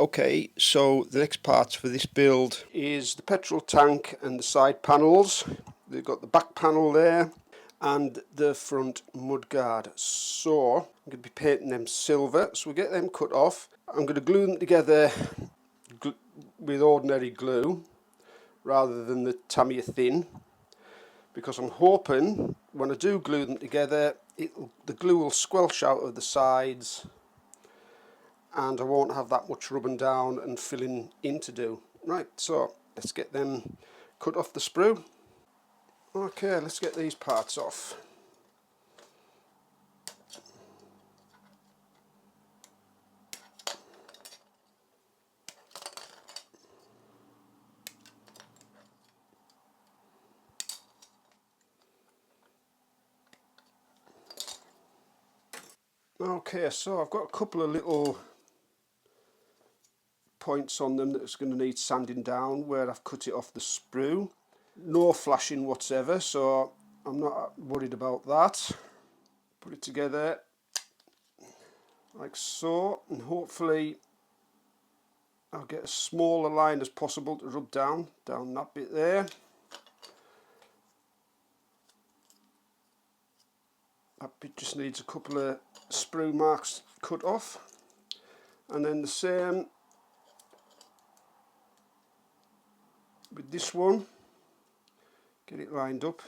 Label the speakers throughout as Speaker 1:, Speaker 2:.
Speaker 1: Okay, so the next parts for this build is the petrol tank and the side panels. They've got the back panel there and the front mudguard. So I'm going to be painting them silver, so we get them cut off. I'm going to glue them together with ordinary glue rather than the Tamiya thin, because I'm hoping when I do glue them together the glue will squelch out of the sides and I won't have that much rubbing down and filling in to do. Right, so let's get them cut off the sprue. Okay, let's get these parts off. Okay, so I've got a couple of little points on them that's going to need sanding down where I've cut it off the sprue. No flashing whatsoever, so I'm not worried about that. Put it together like so, and hopefully I'll get as small a line as possible to rub down that bit there. That bit just needs a couple of sprue marks cut off, and then the same with this one. Get it lined up,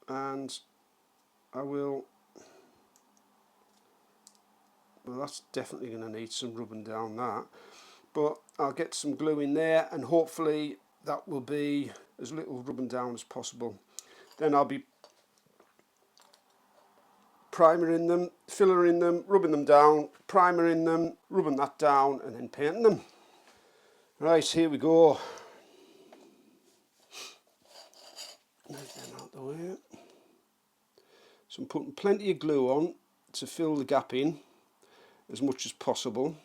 Speaker 1: and I will, well, that's definitely going to need some rubbing down, that, but I'll get some glue in there and hopefully that will be as little rubbing down as possible. Then I'll be primering them, fillering them, rubbing them down, primering them, rubbing that down, and then painting them. Right, here we go. Move them out the way. So I'm putting plenty of glue on to fill the gap in as much as possible.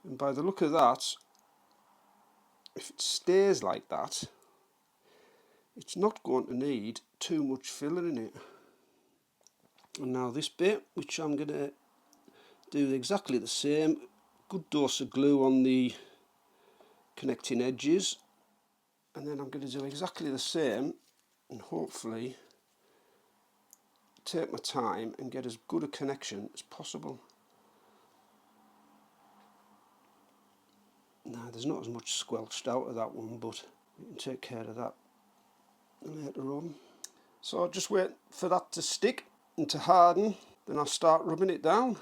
Speaker 1: And by the look of that, if it stays like that, it's not going to need too much filler in it. And now this bit, which I'm going to do exactly the same, good dose of glue on the connecting edges, and then I'm going to do exactly the same and hopefully take my time and get as good a connection as possible. Now there's not as much squelched out of that one, but we can take care of that later on. So I'll just wait for that to stick and to harden, then I'll start rubbing it down.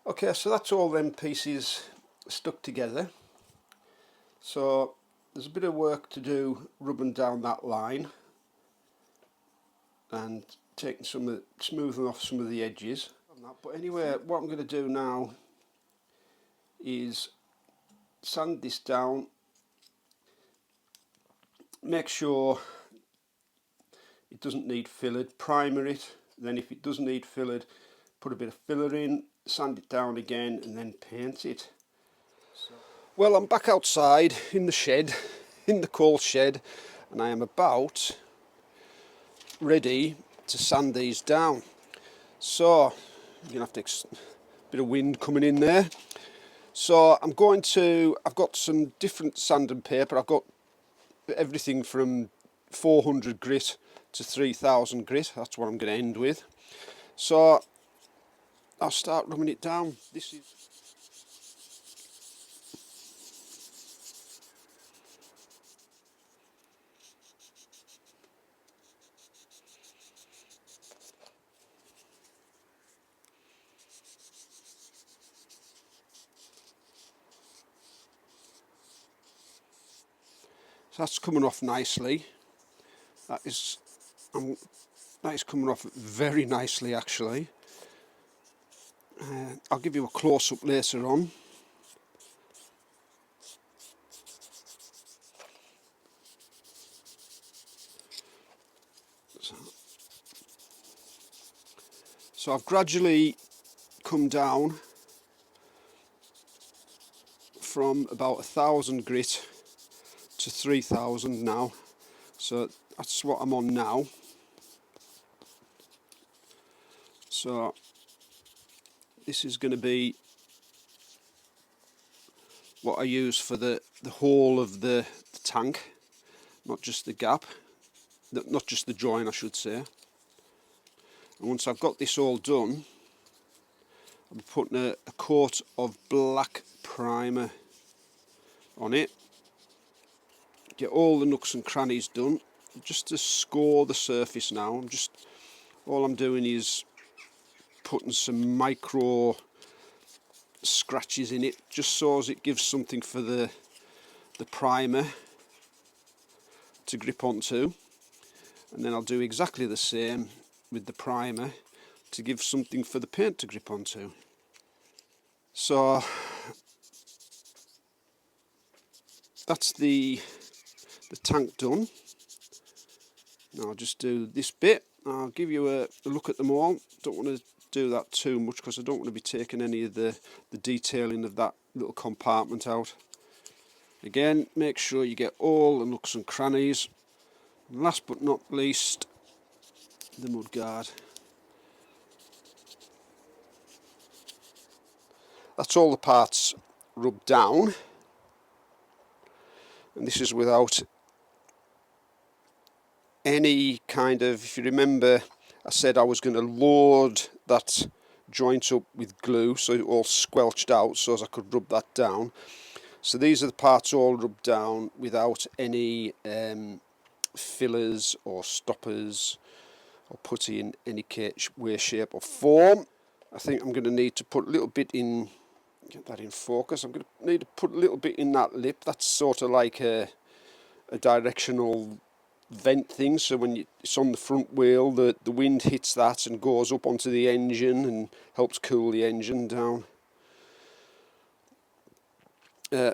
Speaker 1: Okay, so that's all them pieces stuck together. So there's a bit of work to do rubbing down that line and taking smoothing off some of the edges. But anyway, what I'm going to do now is sand this down, make sure it doesn't need fillered, primer it, then if it does need fillered, put a bit of filler in, sand it down again, and then paint it. Well, I'm back outside in the shed, in the coal shed, and I am about ready to sand these down. So you're going to have to, a bit of wind coming in there. So I've got some different sanding paper. I've got everything from 400 grit to 3000 grit. That's what I'm going to end with. So I'll start rubbing it down. So that's coming off nicely. That is coming off very nicely, actually. I'll give you a close-up later on. So I've gradually come down from about 1,000 grit to 3,000 now, so that's what I'm on now. So this is going to be what I use for the whole of the tank, not just the gap, not just the join I should say. And once I've got this all done, I'm putting a coat of black primer on it. Get all the nooks and crannies done, just to score the surface now. All I'm doing is putting some micro scratches in it, just so as it gives something for the primer to grip onto. And then I'll do exactly the same with the primer to give something for the paint to grip onto. So that's the tank done. Now I'll just do this bit. I'll give you a look at them all. Don't want to do that too much because I don't want to be taking any of the detailing of that little compartment out. Again, make sure you get all the nooks and crannies. And last but not least, the mudguard. That's all the parts rubbed down, and this is without any kind of, if you remember, I said I was going to load that joint up with glue so it all squelched out so as I could rub that down. So these are the parts all rubbed down without any fillers or stoppers or putty in any way, shape or form. I think I'm going to need to put a little bit in, get that in focus, I'm going to need to put a little bit in that lip. That's sort of like a directional vent thing, so when it's on the front wheel, the wind hits that and goes up onto the engine and helps cool the engine down.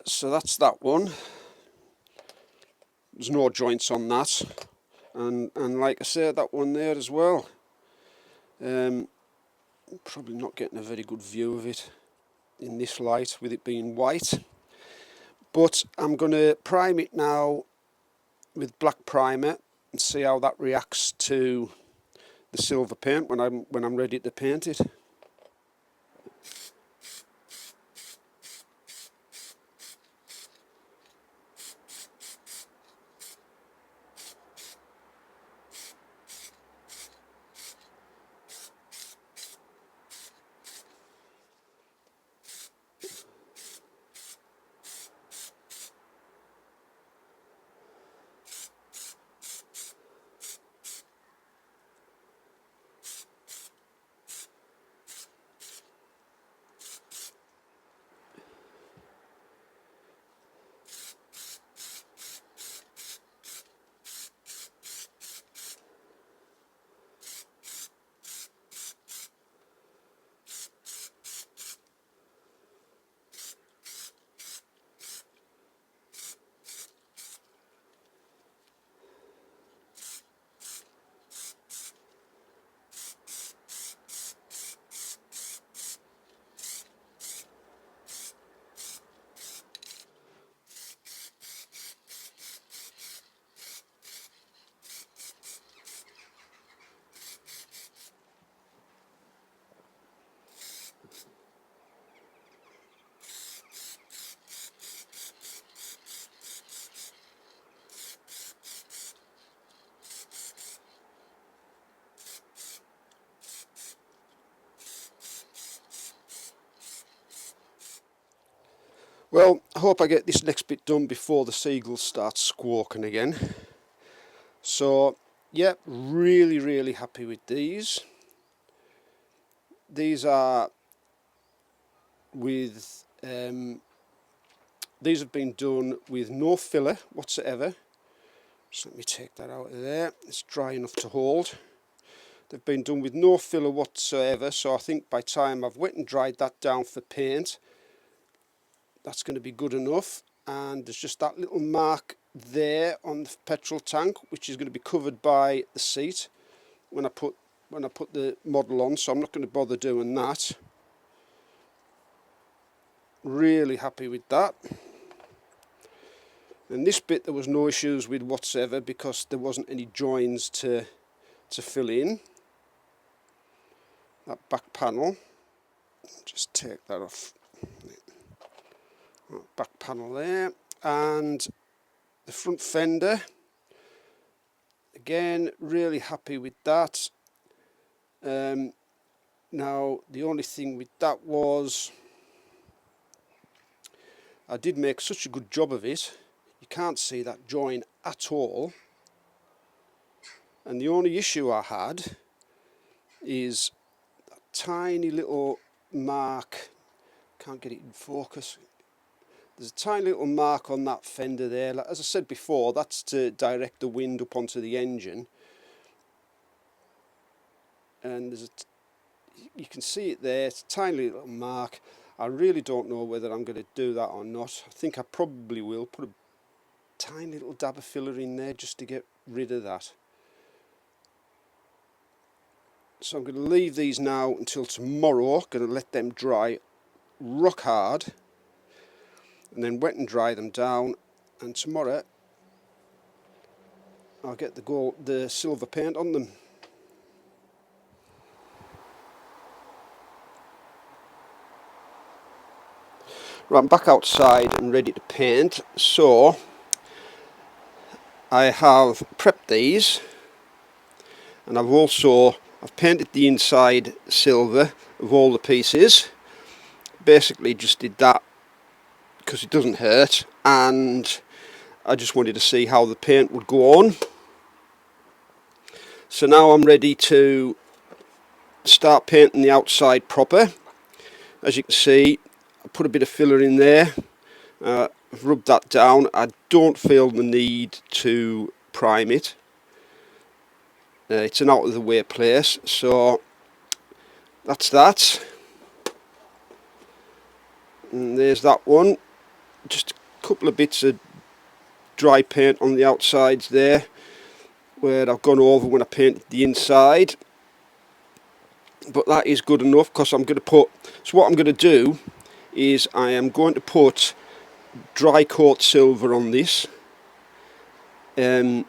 Speaker 1: So that's that one. There's no joints on that, and like I said, that one there as well. Probably not getting a very good view of it in this light with it being white, but I'm going to prime it now with black primer and see how that reacts to the silver paint when I'm ready to paint it. Well, I hope I get this next bit done before the seagulls start squawking again. So, yeah, really happy with these. These are with, these have been done with no filler whatsoever. So let me take that out of there. It's dry enough to hold. They've been done with no filler whatsoever, so I think by the time I've wet and dried that down for paint, that's going to be good enough. And there's just that little mark there on the petrol tank, which is going to be covered by the seat when I put the model on, so I'm not going to bother doing that. Really happy with that. And this bit there was no issues with whatsoever because there wasn't any joins to fill in. That back panel, just take that off. That back panel there, and the front fender, again really happy with that. Now the only thing with that was I did make such a good job of it, you can't see that join at all, and the only issue I had is that tiny little mark, can't get it in focus, there's a tiny little mark on that fender there. As I said before, that's to direct the wind up onto the engine, and you can see it there, it's a tiny little mark. I really don't know whether I'm going to do that or not. I think I probably will put a tiny little dab of filler in there just to get rid of that. So I'm going to leave these now until tomorrow, going to let them dry rock hard, and then wet and dry them down, and tomorrow I'll get the silver paint on them. Right, I'm back outside and ready to paint, so I have prepped these, and I've painted the inside silver of all the pieces. Basically just did that because it doesn't hurt, and I just wanted to see how the paint would go on. So now I'm ready to start painting the outside proper. As you can see, I put a bit of filler in there, I've rubbed that down. I don't feel the need to prime it. It's an out of the way place, so that's that. And there's that one. Just a couple of bits of dry paint on the outsides there where I've gone over when I painted the inside, but that is good enough because I'm going to put, so what I'm going to do is I am going to put dry coat silver on this. I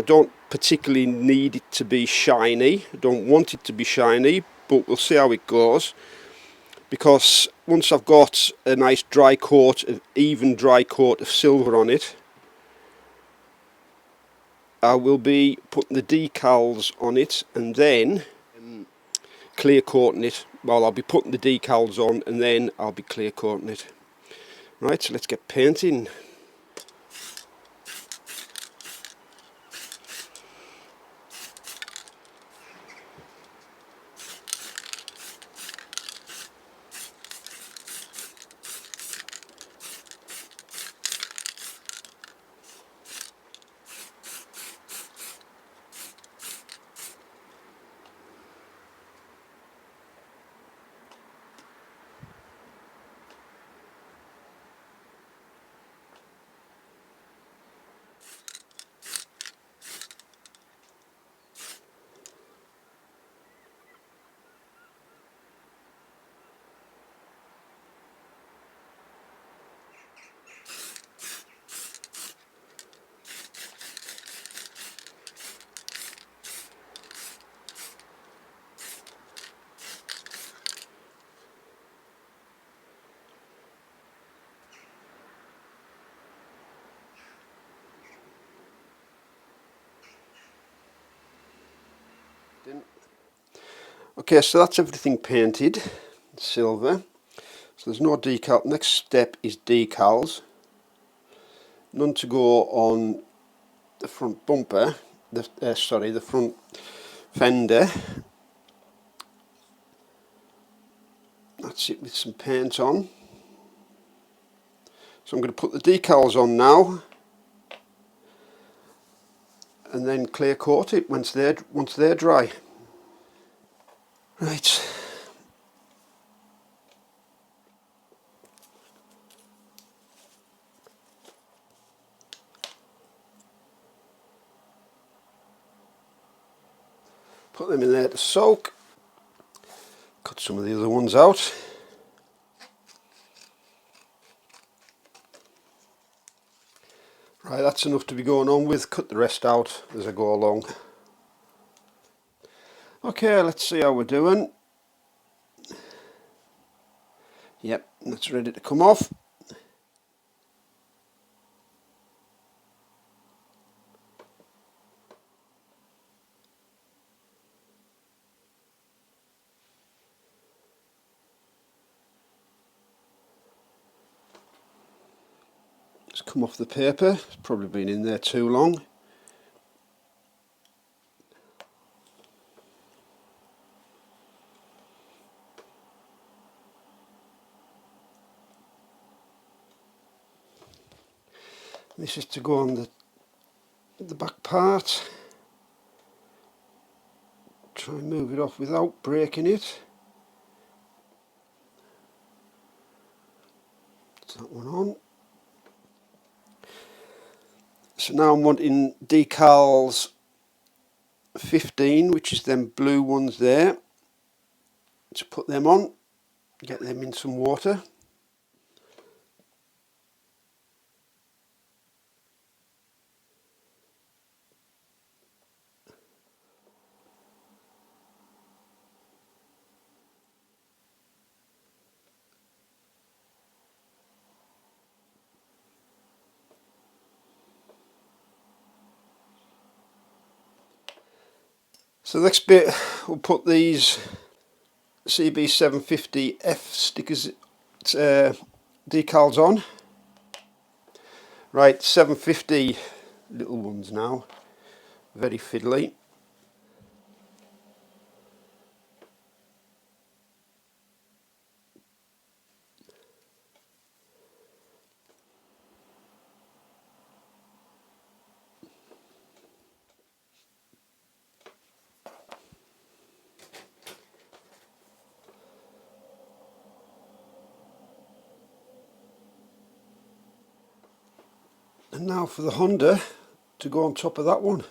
Speaker 1: don't particularly need it to be shiny, I don't want it to be shiny, but we'll see how it goes, because once I've got a nice dry coat, an even dry coat of silver on it, I will be putting the decals on it and then clear coating it. Well, I'll be putting the decals on and then I'll be clear coating it. Right, so let's get painting. Okay, so that's everything painted silver, so there's no decal. Next step is decals. None to go on the front bumper, the front fender. That's it with some paint on. So I'm going to put the decals on now and then clear coat it once they're dry. Right. Put them in there to soak. Cut some of the other ones out. Right, that's enough to be going on with. Cut the rest out as I go along. Okay, let's see how we're doing. Yep, that's ready to come off. It's come off the paper. It's probably been in there too long. This is to go on the back part. Try and move it off without breaking it. That's that one on. So now I'm wanting decals 15, which is them blue ones there. To put them on, get them in some water. So the next bit, we'll put these CB750F stickers, decals on. Right, 750 little ones now, very fiddly. And now for the Honda to go on top of that one.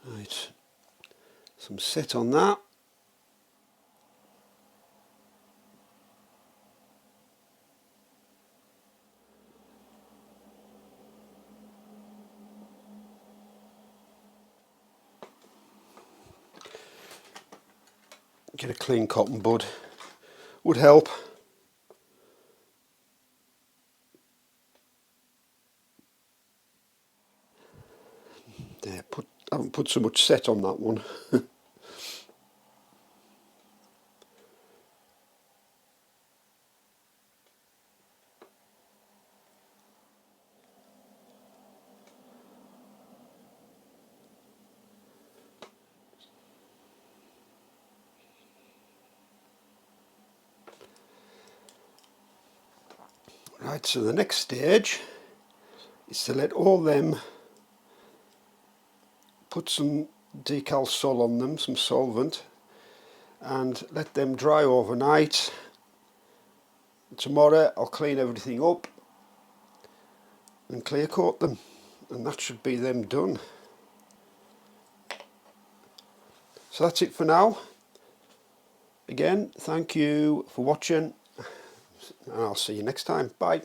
Speaker 1: Right, some set on that. Get a clean cotton bud, would help. There, I haven't put so much set on that one. Right, so the next stage is to let all them, put some decal sol on them, some solvent, and let them dry overnight. Tomorrow I'll clean everything up and clear coat them, and that should be them done. So that's it for now. Again, thank you for watching, and I'll see you next time. Bye.